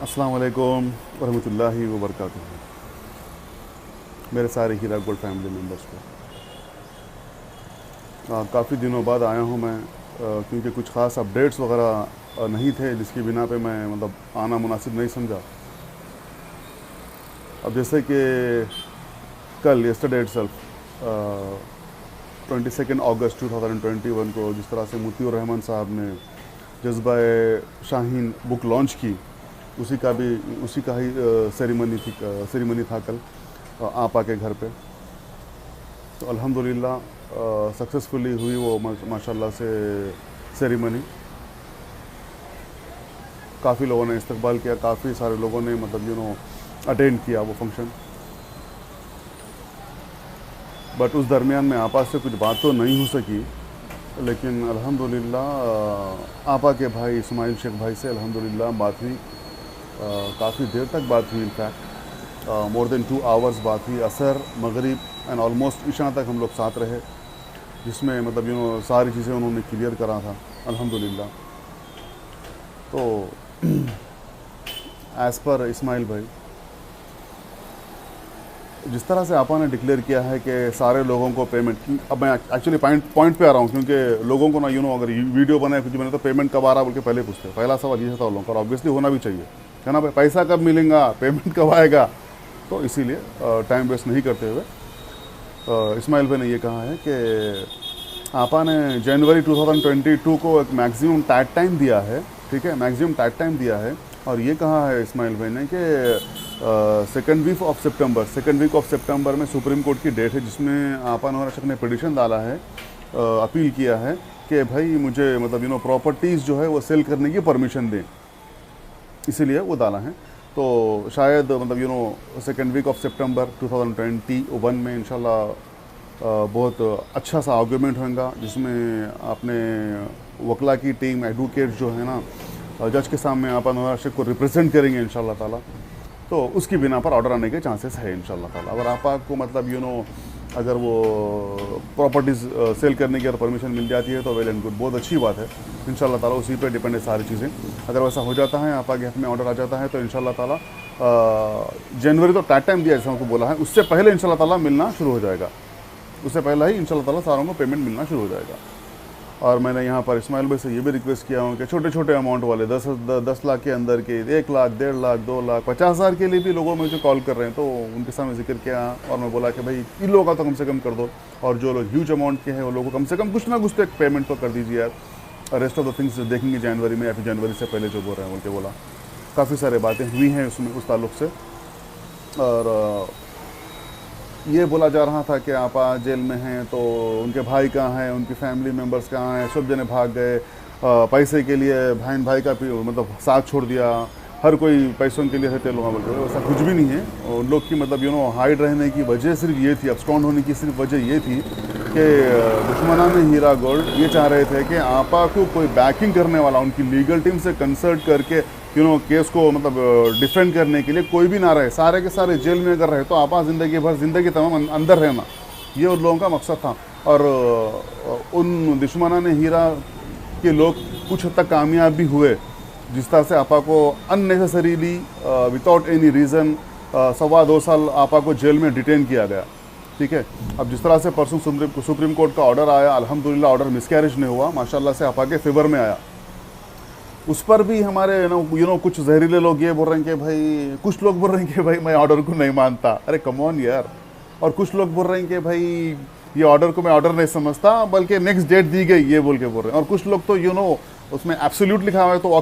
अस्सलाम वालेकुम वरहमतुल्लाहि वबरकातुहू। मेरे सारे हीरा गोल्ड फैमिली मेम्बर्स को काफ़ी दिनों बाद आया हूँ मैं, क्योंकि कुछ ख़ास अपडेट्स वगैरह नहीं थे, जिसकी बिना पे मैं मतलब आना मुनासिब नहीं समझा। अब जैसे कि कल यस्टरडे इटसेल्फ 22 अगस्त 2021 को जिस तरह से मुतीउर रहमान साहब ने जज्बा शाहीन बुक लॉन्च की, उसी का ही सेरेमनी था कल आपा के घर पे। तो अल्हम्दुलिल्लाह सक्सेसफुली हुई वो माशाल्लाह से सेरेमनी। काफ़ी लोगों ने इस्तकबाल किया, काफ़ी सारे लोगों ने मतलब अटेंड किया वो फंक्शन। बट उस दरमियान में आपा से कुछ बात तो नहीं हो सकी, लेकिन अल्हम्दुलिल्लाह आपा के भाई इस्माइल शेख भाई से अल्हम्दुलिल्लाह बात हुई। काफ़ी देर तक बात हुई, इनफैक्ट मोर देन 2 आवर्स बात हुई। असर, मगरिब एंड ऑलमोस्ट इशा तक हम लोग साथ रहे, जिसमें मतलब सारी चीज़ें उन्होंने क्लियर करा था अल्हम्दुलिल्लाह। तो एज़ पर इस्माइल भाई, जिस तरह से आपा ने डिक्लेयर किया है कि सारे लोगों को पेमेंट की, अब मैं एक्चुअली पॉइंट पे आ रहा हूँ, क्योंकि लोगों को ना अगर वीडियो बनाए कुछ बने तो पेमेंट कब आ रहा बोल के पहले पूछते हैं। पहला सवाल ये था उन लोगों का, और ऑब्वियसली होना भी चाहिए, है ना भाई। पैसा कब मिलेगा, पेमेंट कब आएगा। तो इसीलिए टाइम वेस्ट नहीं करते हुए इस्माइल भाई ने ये कहा है कि आपा ने जनवरी 2022 को एक मैक्सिमम टैग टाइम दिया है, ठीक है, मैक्सिमम टैग टाइम दिया है। और ये कहा है इस्माइल भाई ने कि सेकेंड वीक ऑफ सितंबर में सुप्रीम कोर्ट की डेट है, जिसमें आपा ने पिटिशन डाला है, अपील किया है कि भाई मुझे मतलब प्रॉपर्टीज़ जो है वो सेल करने की परमिशन दें, इसीलिए वो डाला है। तो शायद मतलब सेकेंड वीक ऑफ सितंबर 2021 में इंशाल्लाह बहुत अच्छा सा आर्गूमेंट होगा, जिसमें अपने वकला की टीम, एडवोकेट जो है ना, जज के सामने आपा शेख को रिप्रेजेंट करेंगे इंशाल्लाह ताला। तो उसकी बिना पर ऑर्डर आने के चांसेस है इंशाल्लाह ताला। अगर आपा को मतलब अगर वो प्रॉपर्टीज़ सेल करने की अगर परमिशन मिल जाती है तो वेल एंड गुड, बहुत अच्छी बात है इंशाल्लाह ताला। उसी पे डिपेंड है सारी चीज़ें। अगर वैसा हो जाता है, आपा के हाथ में ऑर्डर आ जाता है, तो इंशाल्लाह ताला जनवरी तो टैग टाइम दिया जैसा उनको बोला है, उससे पहले इंशाल्लाह ताला मिलना शुरू हो जाएगा। उससे पहले ही इंशाल्लाह ताला सारों को पेमेंट मिलना शुरू हो जाएगा। और मैंने यहाँ पर इस्माइल भाई से ये भी रिक्वेस्ट किया हूँ कि छोटे छोटे अमाउंट वाले 10 लाख के अंदर के, 1 लाख, 1.5 लाख, 2 लाख, 50,000 के लिए भी लोगों में जो कॉल कर रहे हैं, तो उनके सामने जिक्र किया। और मैं बोला कि भाई इन लोगों का तो कम से कम कर दो, और जो लोग ह्यूज अमाउंट के हैं वो लोगों को कम से कम कुछ ना कुछ तो एक पेमेंट तो कर दीजिए यार। रेस्ट ऑफ द थिंग्स देखेंगे जनवरी में, या फिर जनवरी से पहले जो बोल रहे हैं बोल के बोला। काफ़ी सारी बातें हुई हैं उसमें उस ताल्लुक़ से। और ये बोला जा रहा था कि आपा जेल में हैं, तो उनके भाई कहाँ हैं, उनकी फैमिली मेम्बर्स कहाँ हैं, सब जने भाग गए पैसे के लिए, भाई का मतलब साथ छोड़ दिया, हर कोई पैसों के लिए रहते लोग बोलते। वैसा कुछ भी नहीं है। उन लोग की मतलब हाइड रहने की वजह सिर्फ ये थी, अब्सकॉन्ड होने की सिर्फ वजह ये थी कि दुश्मनान हीरा गोल्ड ये चाह रहे थे कि आपा को कोई बैकिंग करने वाला, उनकी लीगल टीम से कंसल्ट करके केस को मतलब डिफेंड करने के लिए कोई भी ना रहे। सारे के सारे जेल में अगर रहे तो आपा ज़िंदगी तमाम अंदर रहना, ये उन लोगों का मकसद था। और उन दुश्मनान हीरा के लोग कुछ हद तक कामयाब भी हुए, जिस तरह से आपा को अननेसेसरीली विदाउट एनी रीज़न 2.25 साल आपा को जेल में डिटेन किया गया, ठीक है। अब जिस तरह से परसों सुप्रीम कोर्ट का ऑर्डर आया, अल्हम्दुलिल्लाह ऑर्डर मिसकैरेज नहीं हुआ, माशाल्लाह से आपा के फेवर में आया। उस पर भी हमारे कुछ जहरीले लोग ये बोल रहे हैं कि भाई, कुछ लोग बोल रहे हैं कि भाई मैं ऑर्डर को नहीं मानता, अरे कम ऑन यार। और कुछ लोग बोल रहे हैं कि भाई ये ऑर्डर को मैं ऑर्डर नहीं समझता, बल्कि नेक्स्ट डेट दी गई, ये बोल के बोल रहे हैं। और कुछ लोग तो उसमें एब्सोल्यूट लिखा हुआ है, तो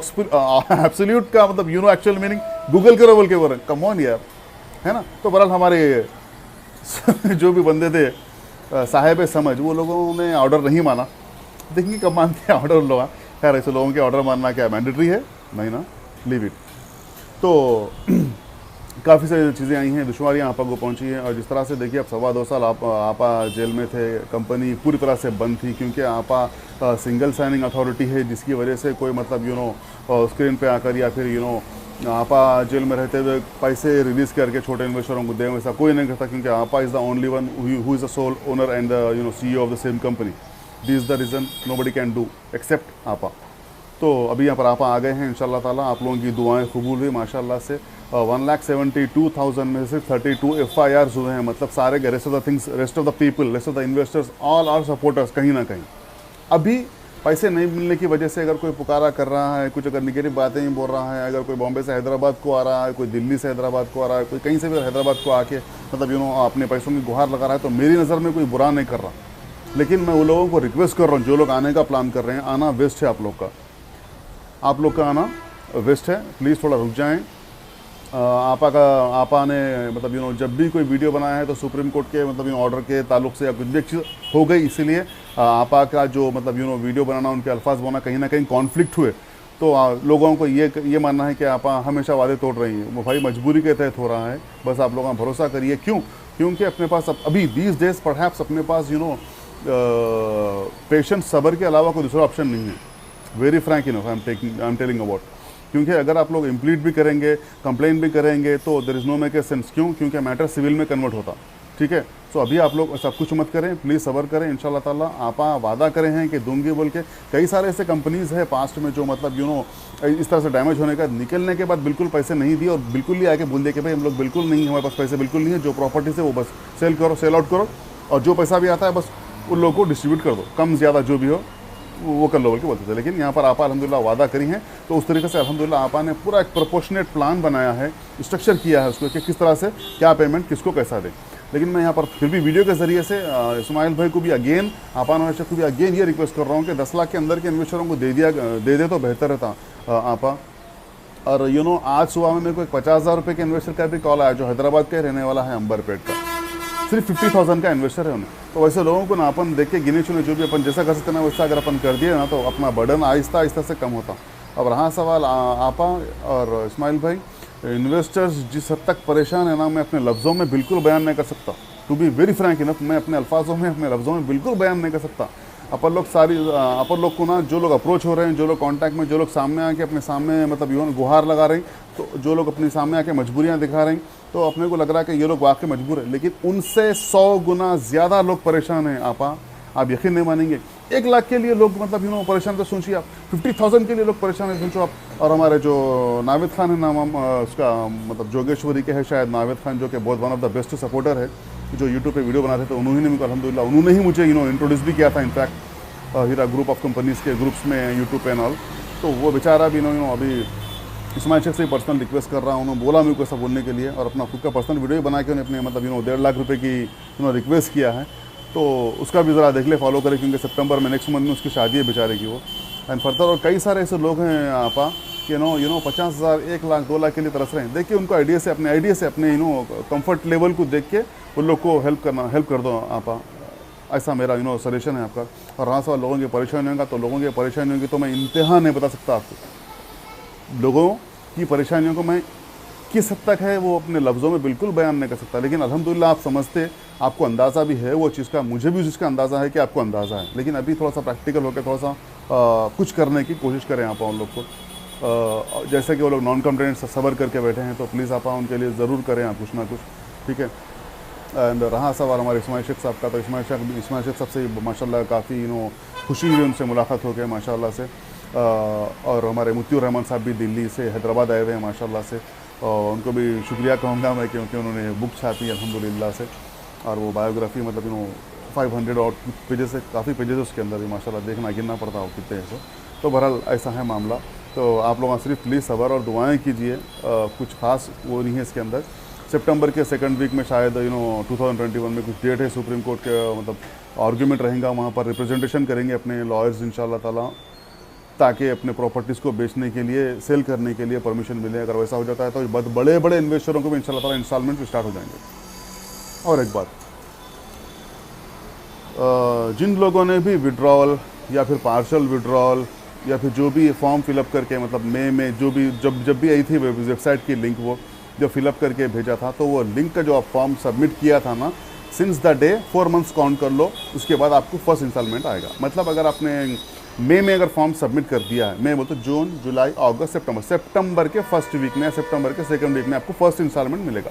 एब्सोल्यूट का मतलब एक्चुअल मीनिंग गूगल करो बोल के बोल रहे हैं। कम ऑन यार, है ना। तो बहरहाल हमारे जो भी बंदे थे साहेब समझ, वो लोगों ने ऑर्डर नहीं माना। देखेंगे कब मानते हैं ऑर्डर लोग। खैर ऐसे लोगों के ऑर्डर मानना क्या मैंडेटरी है, नहीं ना, लीव इट। तो काफ़ी सारी चीज़ें आई हैं, दुश्वारियाँ आपा को पहुंची हैं। और जिस तरह से देखिए, अब 2.25 साल आपा जेल में थे, कंपनी पूरी तरह से बंद थी, क्योंकि आपा सिंगल साइनिंग अथॉरिटी है, जिसकी वजह से कोई मतलब स्क्रीन पे आकर या फिर आपा जेल में रहते हुए पैसे रिलीज़ करके छोटे इन्वेस्टरों को दें, वैसा कोई नहीं करता, क्योंकि Apa is the only one who is the sole owner and the CEO of the same company. This is the reason nobody can do except Apa. तो अभी यहाँ पर आप आ गए हैं, इंशाल्लाह ताला आप लोगों की दुआएं कबूल हुई माशाल्लाह से। 1,72,000 में से 32 FIRs हुए हैं, मतलब सारे rest of the things, rest of the people, rest of the investors, all are supporters कहीं ना कहीं। अभी पैसे नहीं मिलने की वजह से अगर कोई पुकारा कर रहा है, कुछ अगर निगेटिव बातें ही बोल रहा है, अगर कोई बॉम्बे से हैदराबाद को आ रहा है, कोई दिल्ली से हैदराबाद को आ रहा है, कोई कहीं से भी हैदराबाद को आके मतलब अपने पैसों की गुहार लगा रहा है, तो मेरी नज़र में कोई बुरा नहीं कर रहा। लेकिन मैं उन लोगों को रिक्वेस्ट कर रहा हूँ जो लोग आने का प्लान कर रहे हैं, आना वेस्ट है आप लोग का आना वेस्ट है, प्लीज़ थोड़ा रुक जाएँ। आपा ने मतलब जब भी कोई वीडियो बनाया है तो सुप्रीम कोर्ट के मतलब ऑर्डर के ताल्लुक से या कुछ भी चीज़ हो गई, इसीलिए आपा का जो मतलब वीडियो बनाना, उनके अल्फाज बोलना कहीं ना कहीं कॉन्फ्लिक्ट हुए, तो लोगों को ये मानना है कि आपा हमेशा वादे तोड़ रही है। वो भाई मजबूरी के तहत हो रहा है, बस आप लोगों का भरोसा करिए। क्योंकि अपने पास अभी दीज डेज परहैप्स अपने पास पेशेंस, सब्र के अलावा कोई दूसरा ऑप्शन नहीं है। Very frank I am telling about, क्योंकि अगर आप लोग इम्प्लीट भी करेंगे, कंप्लेन भी करेंगे, तो there is no make a sense. क्योंकि मैटर सिविल में कन्वर्ट होता, ठीक है। सो अभी आप लोग सब कुछ मत करें, प्लीज़ सब्र करें, इंशाल्लाह ताला आपा वादा करें हैं कि दूंगी बोल के। कई सारे ऐसे कंपनीज़ है पास्ट में जो मतलब इस तरह से डैमेज होने का निकलने के बाद बिल्कुल पैसे नहीं दिए और बिल्कुल ही आके बोल दिए कि भाई हम लोग बिल्कुल नहीं, हमारे पास पैसे बिल्कुल नहीं है, जो प्रॉपर्टी से वो बस सेल आउट करो और जो पैसा भी आता है बस उन लोगों को डिस्ट्रीब्यूट कर दो, कम ज़्यादा जो भी हो वो कर लो बोल के बोलते थे। लेकिन यहाँ पर आपा अल्हम्दुलिल्लाह वादा करी हैं, तो उस तरीके से अल्हम्दुलिल्लाह आपा ने पूरा एक प्रोपोर्शनेट प्लान बनाया है, स्ट्रक्चर किया है उसको कि किस तरह से क्या पेमेंट किसको कैसा दे। लेकिन मैं यहाँ पर फिर भी वीडियो के ज़रिए से इस्माइल भाई को भी अगेन, आपा नवाज को भी अगेन ये रिक्वेस्ट कर रहा हूँ कि 10 लाख के अंदर के इन्वेस्टरों को दे दे तो बेहतर रहता आपा। और आज सुबह में मेरे को एक 50,000 रुपये के इन्वेस्टर का भी कॉल आया, जो हैदराबाद के रहने वाला है, अंबरपेट का, सिर्फ 50,000 का इन्वेस्टर है उन्हें। तो वैसे लोगों को ना अपन देख के गिने चुने जो भी अपन जैसा कर सकते ना वैसा अगर अपन कर दिए ना, तो अपना बर्डन आहिस्ता आहिस्ता से कम होता। अब रहा सवाल आपा और इस्माइल भाई, इन्वेस्टर्स जिस हद तक परेशान है ना, मैं अपने लफ्ज़ों में बिल्कुल बयान नहीं कर सकता। To be very frank enough, मैं अपने अल्फाजों में, अपने लफ्ज़ों में बिल्कुल बयान नहीं कर सकता। अपन लोग को ना, जो लोग अप्रोच हो रहे हैं, जो लोग कांटेक्ट में, जो लोग सामने आके अपने सामने मतलब गुहार लगा रहे हैं, तो जो लोग अपने सामने आके मजबूरियां दिखा रहे हैं, तो अपने को लग रहा है कि ये लोग वाकई मजबूर है। लेकिन उनसे 100 गुना ज़्यादा लोग परेशान हैं आपा, आप यकीन नहीं मानेंगे। 1 लाख के लिए लोग मतलब परेशान, तो सोचिए आप 50,000 के लिए लोग परेशान है, सोचो आप। और हमारे जो नाविद खान है नाम उसका मतलब जोगेश्वरी के है शायद, नाविद खान, जो कि बहुत one of the best supporter है, जो यूट्यूब पे वीडियो बनाते थे, उन्होंने मुझे अल्हम्दुलिल्लाह उन्होंने ही मुझे इंट्रोड्यूस भी किया था in fact Heera group of companies के ग्रुप्स में यूट्यूब पे एंड ऑल। तो वो बेचारा भी अभी इस्माइल शेख से ही पर्सनल रिक्वेस्ट कर रहा हूँ, उन्होंने बोला मेरे को ऐसा बोलने के लिए, और अपना खुद का पर्सनल वीडियो बना के उन्हें अपने मतलब 1.5 लाख रुपए की रिक्वेस्ट किया है। तो उसका भी ज़रा देख ले, फॉलो करें, क्योंकि सितंबर में नेक्स्ट मंथ में उसकी शादी है बेचारे की वो। एंड फर्दर और कई सारे ऐसे लोग हैं आपा कि 50,000, 1 लाख, 2 लाख के लिए तरस रहे हैं। देखिए उनको आइडिया से अपने कंफर्ट लेवल को देख के उन लोग को हेल्प कर दो आपा, ऐसा मेरा सजेशन है आपका। और रहा सवाल लोगों की परेशानियों का, तो लोगों की परेशानियों की तो मैं इंतहा नहीं बता सकता आपको। लोगों की परेशानियों को मैं किस हद तक है वो अपने लफ्ज़ों में बिल्कुल बयान नहीं कर सकता। लेकिन अल्हम्दुलिल्लाह आप समझते, आपको अंदाज़ा भी है वो चीज़ का, मुझे भी उस चीज़ का अंदाज़ा है कि आपको अंदाज़ा है। लेकिन अभी थोड़ा सा प्रैक्टिकल होकर थोड़ा सा कुछ करने की कोशिश करें आप उन लोग को। जैसे कि वो लोग नॉन कंप्लेंट सबर करके बैठे हैं, तो प्लीज़ आप उनके लिए ज़रूर करें आप कुछ ना कुछ, ठीक है। एंड रहा सवाल हमारे इस्माइल शेख साहब का, तो इस्माइल शेख साहब से माशाल्लाह काफ़ी खुशी हुई उनसे मुलाकात हो गई माशाल्लाह से। और हमारे मुत्तिउर रहमान साहब भी दिल्ली से हैदराबाद आए हुए हैं माशाल्लाह से, और उनको भी शुक्रिया कहूँगा मैं, क्योंकि उन्होंने बुक छापी अल्हम्दुलिल्लाह से। और वो बायोग्राफी मतलब 500 और पेजेस से, काफ़ी पेजेस उसके अंदर ही माशाल्लाह, देखना गिनना पड़ता हो कितने हैं। तो बहरहाल ऐसा है मामला। तो आप लोग सिर्फ प्लीज़ सब्र और दुआएं कीजिए, कुछ खास वो नहीं है इसके अंदर। सितंबर के सेकंड वीक में शायद 2021 में कुछ डेट है, सुप्रीम कोर्ट के मतलब आर्ग्यूमेंट रहेगा, वहाँ पर रिप्रेजेंटेशन करेंगे अपने लॉयर्स इंशाल्लाह ताला, ताकि अपने प्रॉपर्टीज़ को बेचने के लिए, सेल करने के लिए परमिशन मिले। अगर वैसा हो जाता है तो बड़े बड़े इन्वेस्टरों को भी इंशाल्लाह ताला इंस्टॉलमेंट स्टार्ट हो जाएंगे। और एक बात, जिन लोगों ने भी विड्रॉल या फिर पार्शल विड्रॉल या फिर जो भी फॉर्म फिलअप करके मतलब मई में जो भी जब भी आई थी वेबसाइट की लिंक, वो जो फिलअप करके भेजा था, तो वो लिंक का जो आप फॉर्म सबमिट किया था ना, since the day 4 months count कर लो, उसके बाद आपको फर्स्ट इंस्टॉलमेंट आएगा। मतलब अगर आपने मई में अगर फॉर्म सबमिट कर दिया है, मैं बोलते जून, जुलाई, अगस्त, सितंबर के फर्स्ट वीक में या सितंबर के सेकंड वीक में आपको फर्स्ट इंस्टॉलमेंट मिलेगा।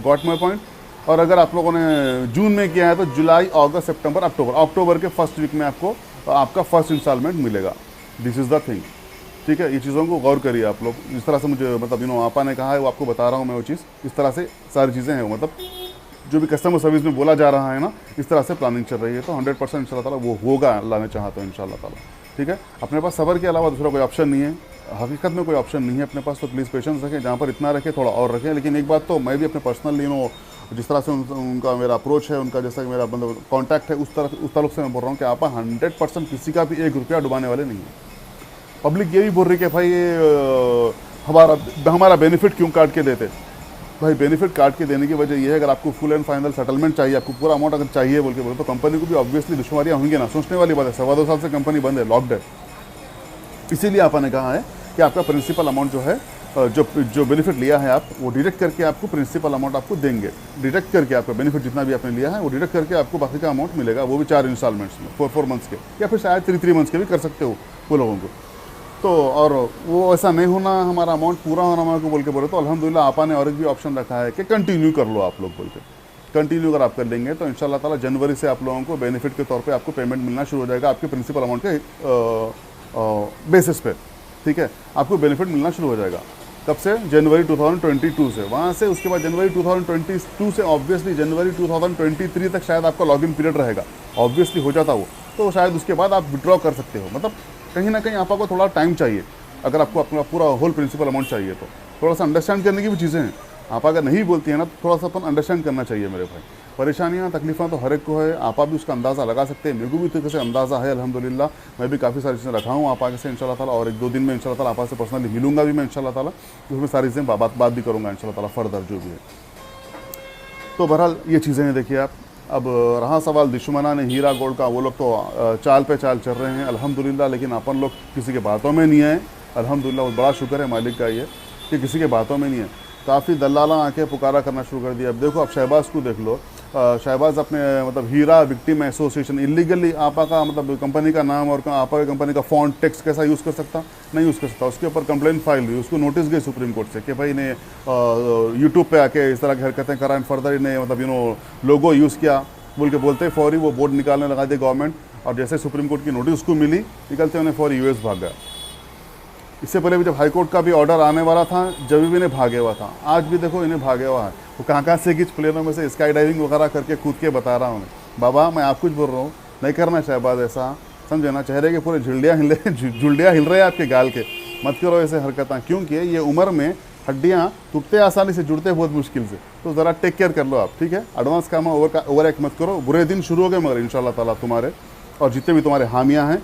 Got my point. और अगर आप लोगों ने जून में किया है तो जुलाई, अगस्त, सितंबर, अक्टूबर के फर्स्ट वीक में आपको आपका फर्स्ट इंस्टॉलमेंट मिलेगा। दिस इज़ द थिंग, ठीक है। ये चीज़ों को गौर करिए आप लोग। जिस तरह से मुझे मतलब आपा ने कहा है वो आपको बता रहा हूँ मैं वो चीज़, इस तरह से सारी चीज़ें हैं, मतलब जो भी कस्टमर सर्विस में बोला जा रहा है ना, इस तरह से प्लानिंग चल रही है। तो 100% इंशाल्लाह ताला वो होगा, अल्लाह ने चाहा तो इंशाल्लाह ताला, ठीक है। अपने पास सब्र के अलावा दूसरा कोई ऑप्शन नहीं है, हकीकत में कोई ऑप्शन नहीं है अपने पास। तो प्लीज़ पेशेंस रखें, जहाँ पर इतना रखें थोड़ा और रखें। लेकिन एक बात तो मैं भी अपने पर्सनल जिस तरह से उनका मेरा अप्रोच है, उनका जैसा कि मेरा मतलब कॉन्टैक्ट है, उस तरफ से मैं बोल रहा हूँ कि आप 100% किसी का भी 1 रुपया डुबाने वाले नहीं है। पब्लिक ये भी बोल रही है कि भाई ये हमारा बेनिफिट क्यों काट के देते। भाई बेनिफिट काट के देने की वजह यह है, अगर आपको फुल एंड फाइनल सेटलमेंट चाहिए, आपको पूरा अमाउंट अगर चाहिए बोल के बोले, तो कंपनी को भी ऑब्वियसली दुश्वारियाँ होंगी ना। सोचने वाली बात है, 2.25 साल से कंपनी बंद है, लॉक्ड है। इसीलिए आपने कहा है कि आपका प्रिंसिपल अमाउंट जो है, जो बेनिफिट लिया है आप, वो डिडक्ट करके आपको प्रिंसिपल अमाउंट आपको देंगे। डिडक्ट करके आपका बेनिफिट जितना भी आपने लिया है वो डिडक्ट करके आपको बाकी का अमाउंट मिलेगा, वो भी 4 इंस्टॉलमेंट्स में, 4 मंथ्स के, या फिर शायद 3 मंथ्स के भी कर सकते हो वो लोगों को। तो और वो ऐसा नहीं होना, हमारा अमाउंट पूरा होना हमारे को बोल के बोले, तो अल्हम्दुलिल्लाह आपा ने और एक भी ऑप्शन रखा है कि कंटिन्यू कर लो आप लोग बोल के। कंटिन्यू अगर आप कर लेंगे तो इंशाल्लाह ताला जनवरी से आप लोगों को बेनिफिट के तौर पे आपको पेमेंट मिलना शुरू हो जाएगा, आपके प्रिंसिपल अमाउंट के बेसिस पे, ठीक है। आपको बेनिफिट मिलना शुरू हो जाएगा कब से? जनवरी 2022 से। वहाँ से उसके बाद जनवरी 2022 से ऑब्वियसली जनवरी 2023 तक शायद आपका लॉगिन पीरियड रहेगा, ऑब्वियसली हो जाता वो, तो शायद उसके बाद आप विड्रॉ कर सकते हो। मतलब कहीं ना कहीं आपको थोड़ा टाइम चाहिए, अगर आपको अपना पूरा होल प्रिंसिपल अमाउंट चाहिए तो थोड़ा सा अंडरस्टैंड करने की भी चीज़ें हैं। आप अगर नहीं बोलती हैं ना, तो थोड़ा सा अपन अंडरस्टैंड करना चाहिए मेरे भाई। परेशानियाँ तकलीफ़ें तो हर एक को है, आप भी उसका अंदाज़ा लगा सकते हैं। मेरे को भी तो कैसे अंदाज़ा है अल्हम्दुलिल्लाह, मैं भी काफ़ी सारी चीज़ें रखा हूँ आपा से इंशाल्लाह ताला, और 1-2 दिन में इंशाल्लाह ताला आपा से पर्सनली मिलूंगा भी मैं इंशाल्लाह ताला, उसमें सारी चीज़ें बात भी करूँगा इंशाल्लाह ताला फर्दर जो भी है। तो बहरहाल ये चीज़ें हैं, देखिए आप। अब रहा सवाल दुश्मना ने हीरा गोल्ड का, वो लोग तो चाल पे चाल चल रहे हैं अल्हम्दुलिल्लाह, लेकिन अपन लोग किसी के बातों में नहीं आए अल्हम्दुलिल्लाह। और बड़ा शुक्र है मालिक का ये कि किसी के बातों में नहीं है। काफ़ी दलाला आके पुकारा करना शुरू कर दिया। अब देखो, अब शहबाज को देख लो, शहबाज अपने मतलब हीरा विक्टिम एसोसिएशन इलीगली आपा का मतलब कंपनी का नाम और आपा की कंपनी का फॉन्ट टेक्स्ट कैसा यूज़ कर सकता? नहीं यूज़ कर सकता। उसके ऊपर कंप्लेंट फाइल हुई, उसको नोटिस गई सुप्रीम कोर्ट से कि भाई ने यूट्यूब पे आके इस तरह की हरकतें करा, एंड फर्दर इन्हें मतलब लोगो यूज़ किया बोल के बोलते फौरी वो बोर्ड निकालने लगा दिया गवर्नमेंट। और जैसे सुप्रीम कोर्ट की नोटिस उसको मिली, निकलते उन्हें फौरी यूएस भाग गया। इससे पहले भी जब हाईकोर्ट का भी ऑर्डर आने वाला था, जब भी इन्हें भागे हुआ था, आज भी देखो इन्हें भागे हुआ है। वो कहाँ से किस प्लेनों में से स्काई डाइविंग वगैरह करके कूद के बता रहा हूँ बाबा मैं आप कुछ बोल रहा हूँ, नहीं करना शहबाज ऐसा, समझे ना। चेहरे के पूरे झुंडियाँ हिल रहे हैं आपके गाल के, मत करो ऐसे हरकतें, क्योंकि ये उम्र में हड्डियाँ टूटते आसानी से, जुड़ते बहुत मुश्किल से। तो ज़रा टेक केयर कर लो आप, ठीक है। एडवांस काम ओवर एक्ट मत करो। बुरे दिन शुरू हो गए मगर इंशाल्लाह ताला तुम्हारे और जितने भी तुम्हारे हामियाँ हैं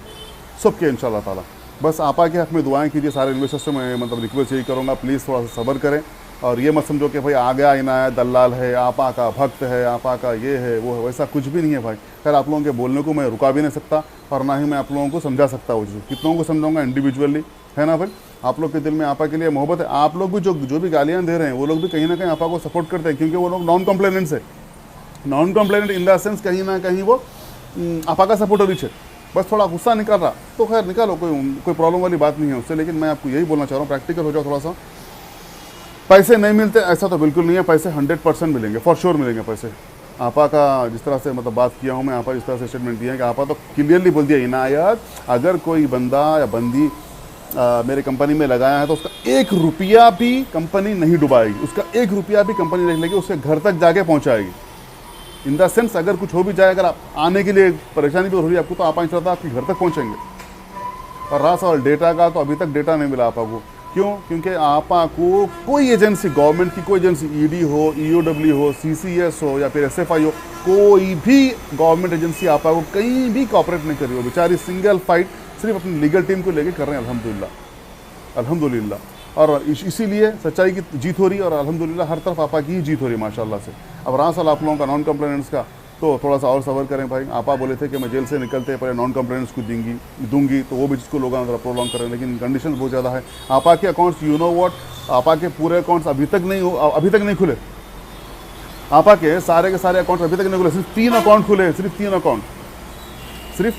सबके इंशाल्लाह ताला। बस आपा के हक़ में दुआएं कीजिए। सारे इन्वेस्टर्स से मैं मतलब रिक्वेस्ट यही करूँगा, प्लीज़ थोड़ा सा सब्र करें और ये मत समझो कि भाई आ गया इनायत दलाल है, आपा का भक्त है, आपा का ये है वो है, वैसा कुछ भी नहीं है भाई। खैर आप लोगों के बोलने को मैं रुका भी नहीं सकता और ना ही मैं आप लोगों को समझा सकता हूँ। कितनों को समझाऊंगा इंडिविजुअली, है ना भाई। आप लोग के दिल में आपा के लिए मोहब्बत है। आप लोग भी जो भी गालियाँ दे रहे हैं वो लोग भी कहीं ना कहीं आपा को सपोर्ट करते हैं, क्योंकि वो लोग नॉन कंप्लेनेंट्स है। Non complainant in the sense कहीं ना कहीं वो आपा का सपोर्टर ही है। बस थोड़ा गुस्सा निकल रहा तो खैर निकालो, कोई प्रॉब्लम वाली बात नहीं है उससे। लेकिन मैं आपको यही बोलना चाह रहा हूँ, प्रैक्टिकल हो जाओ थोड़ा सा। पैसे नहीं मिलते ऐसा तो बिल्कुल नहीं है, पैसे 100% मिलेंगे, फॉर श्योर मिलेंगे पैसे। आपा का जिस तरह से मतलब बात किया हूँ मैं, आपा जिस तरह से स्टेटमेंट दिया है कि आपा तो क्लियरली बोल दिया इनायत अगर कोई बंदा या बंदी मेरे कंपनी में लगाया है तो उसका 1 रुपया भी कंपनी नहीं डुबाएगी, उसका 1 रुपया भी कंपनी रख लेगी, उसके घर तक जाके पहुँचाएगी। इन द सेंस अगर कुछ हो भी जाए, अगर आप आने के लिए परेशानी भी हो रही है आपको, तो आप इंशाल्लाह आपके घर तक पहुँचेंगे। और रहा सवाल डेटा का, तो अभी तक डेटा नहीं मिला आपा को। क्यों? क्योंकि आपा को कोई एजेंसी, गवर्नमेंट की कोई एजेंसी, ईडी हो, ईओडब्ल्यू हो, सीसीएस हो या फिर एसएफआई हो, कोई भी गवर्नमेंट एजेंसी आपा को कहीं भी कॉपरेट नहीं कर रही हो। बेचारी सिंगल फाइट सिर्फ अपनी लीगल टीम को लेके कर रहे हैं अल्हम्दुलिल्लाह अल्हम्दुलिल्लाह। और इसीलिए सच्चाई की जीत हो रही है और अल्हम्दुलिल्लाह हर तरफ आपा की ही जीत हो रही है माशाल्लाह से। अब रहा सवाल आप लोगों का नॉन कंप्लेनेंट्स का, तो थोड़ा सा और सबर करें भाई। आपा बोले थे कि मैं जेल से निकलते पहले नॉन कंप्लेनेंट्स को दूंगी, तो वो भी जिसको लोग प्रोलॉन्ग करें, लेकिन कंडीशन बहुत ज़्यादा है। आपा के अकाउंट्स यू नो व्हाट, आपा के पूरे अकाउंट्स अभी तक नहीं खुले। आपा के सारे अकाउंट्स अभी तक नहीं खुले, सिर्फ 3 अकाउंट खुले हैं, सिर्फ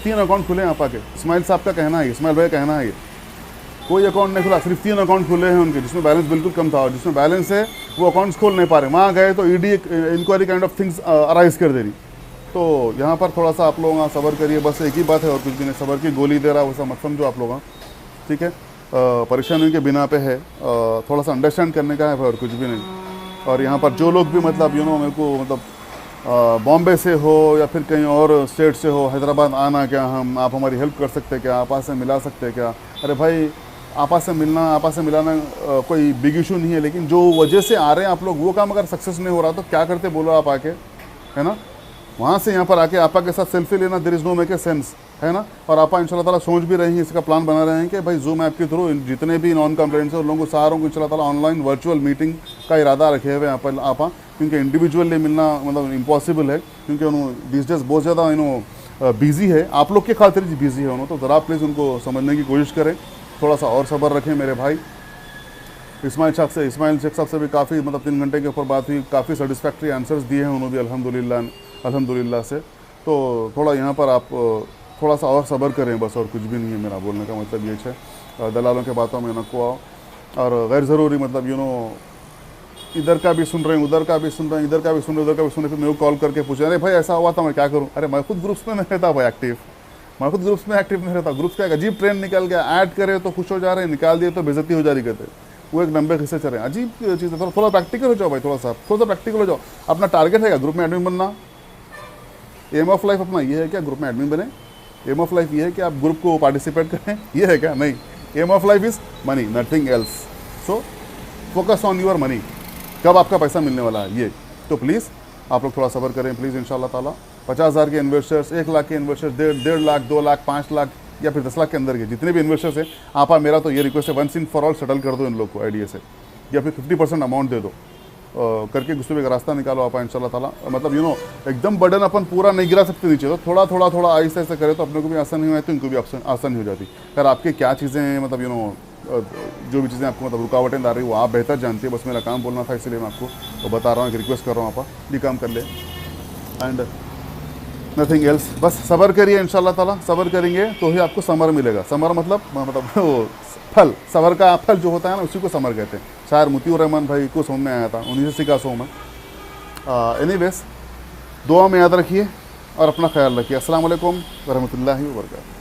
3 अकाउंट खुले हैं आपा के। इस्माइल साहब का कहना है, इस्माइल भाई का कहना है, कोई अकाउंट नहीं खुला, सिर्फ 3 अकाउंट खुले हैं उनके, जिसमें बैलेंस बिल्कुल कम था, और जिसमें बैलेंस है वो अकाउंट्स खोल नहीं पा रहे। वहाँ गए तो ED inquiry kind of things arise कर दे रही। तो यहाँ पर थोड़ा सा आप लोग सब्र करिए, बस एक ही बात है और कुछ भी नहीं। सब्र की गोली दे रहा वैसा मत समझो आप लोग। ठीक है, परेशानियों के बिना पे है, थोड़ा सा अंडरस्टैंड करने का है और कुछ भी नहीं। और यहाँ पर जो लोग भी मतलब मेरे को मतलब बॉम्बे से हो या फिर कहीं और स्टेट से हो, हैदराबाद आना क्या, आप हमारी हेल्प कर सकते हैं क्या, आपस से मिला सकते हैं क्या? अरे भाई, आपस से मिलाना कोई बिग इशू नहीं है, लेकिन जो वजह से आ रहे हैं आप लोग, वो काम अगर सक्सेस नहीं हो रहा तो क्या करते बोलो आप आके, है ना? वहाँ से यहाँ पर आके आपा के साथ सेल्फी लेना, there is no make a sense, है ना? और आपा इंशाल्लाह ताला सोच भी रहे हैं, इसका प्लान बना रहे हैं कि भाई जूम ऐप के थ्रू जितने भी नॉन कंप्लेंट्स हैं उन लोगों को सारों को इंशाल्लाह ताला ऑनलाइन वर्चुअल मीटिंग का इरादा रखे हुए यहाँ पर आपा, क्योंकि इंडिविजुअली मिलना मतलब इम्पॉसिबल है, क्योंकि उन्होंने दिस डेज बहुत ज़्यादा बिजी है, आप लोग के खातिर बिजी है उन्होंने, तो ज़रा प्लीज़ उनको समझने की कोशिश करें, थोड़ा सा और सब्र रखें मेरे भाई। इस्माइल शेख साहब से भी काफ़ी मतलब 3 घंटे के ऊपर बात हुई, काफ़ी सेटिस्फैक्ट्री आंसर्स दिए हैं उन्होंने भी अल्हम्दुलिल्लाह से। तो थोड़ा यहाँ पर आप थोड़ा सा और सब्र करें बस, और कुछ भी नहीं है, मेरा बोलने का मतलब ये है। दलालों के बातों में न को आओ, और गैर ज़रूरी मतलब इधर का भी सुन रहे हैं, उधर का भी सुन रहे हैं, इधर का भी सुन रहे हैं, उधर का भी सुन रहे हैं, फिर मेरे को कॉल करके पूछे अरे भाई ऐसा हुआ था मैं क्या करूँ? अरे मैं खुद ग्रुप्स में नहीं रहता भाई एक्टिव, मैं खुद ग्रुप्स में एक्टिव नहीं रहता। ग्रुप्स का एक अजीब ट्रेंड निकल गया, ऐड करे तो खुश हो जा रहे हैं, निकाल दिए तो बेइज्जती हो जा रही कहते, वो एक लंबे खिस्से चल रहे हैं, अजीब चीज़ है। थोड़ा प्रैक्टिकल हो जाओ भाई, थोड़ा सा प्रैक्टिकल हो जाओ। अपना टारगेट है क्या ग्रुप में एडमिन बनना? एम ऑफ लाइफ अपना ये है क्या ग्रुप में एडमिन बने? एम ऑफ लाइफ ये है कि आप ग्रुप को पार्टिसिपेट करें, ये है क्या? नहीं, aim of life is money, nothing else. So focus on your money, कब आपका पैसा मिलने वाला है ये। तो प्लीज़ आप लोग थोड़ा सब्र करें प्लीज़, इंशाल्लाह ताला। 50,000 के इन्वेस्टर्स, 1 लाख के इन्वेस्टर्स, 1.5 लाख, 2 लाख, 5 लाख या फिर 10 लाख के अंदर के जितने भी इन्वेस्टर्स हैं, आप मेरा तो ये रिक्वेस्ट है, once in for all settle कर दो इन लोग को आईडीए से, या फिर 50% अमाउंट दे दो, करके गुस्से में एक रास्ता निकालो आप इंशाल्लाह ताला। मतलब एकदम बर्डन अपन पूरा नहीं गिरा सकते नीचे, तो थोड़ा थोड़ा आहिस्ता आहिस्ता करे तो अपने को भी आसान नहीं हुआ तो इनको भी आसान नहीं हो जाती। यार आपके क्या चीज़ें हैं मतलब जो भी चीज़ें आपको मतलब रुकावटें आ रही वो आप बेहतर जानती है, बस मेरा काम बोलना था इसलिए मैं आपको तो बता रहा हूँ, एक रिक्वेस्ट कर रहा हूँ आप ये काम कर ले, एंड नथिंग एल्स। बस सब्र करिए इंशाल्लाह ताला, सब्र करेंगे तो ही आपको समर मिलेगा। समर मतलब वो फल, सब्र का फल जो होता है ना उसी को समर कहते हैं। शायर मुतीउर रहमान भाई को समझ में आया था, उन्हीं से सीखा सो मैं। एनीवेज, दुआ में याद रखिए और अपना ख्याल रखिए। अस्सलाम वालेकुम व रहमतुल्लाहि व बरकातहू।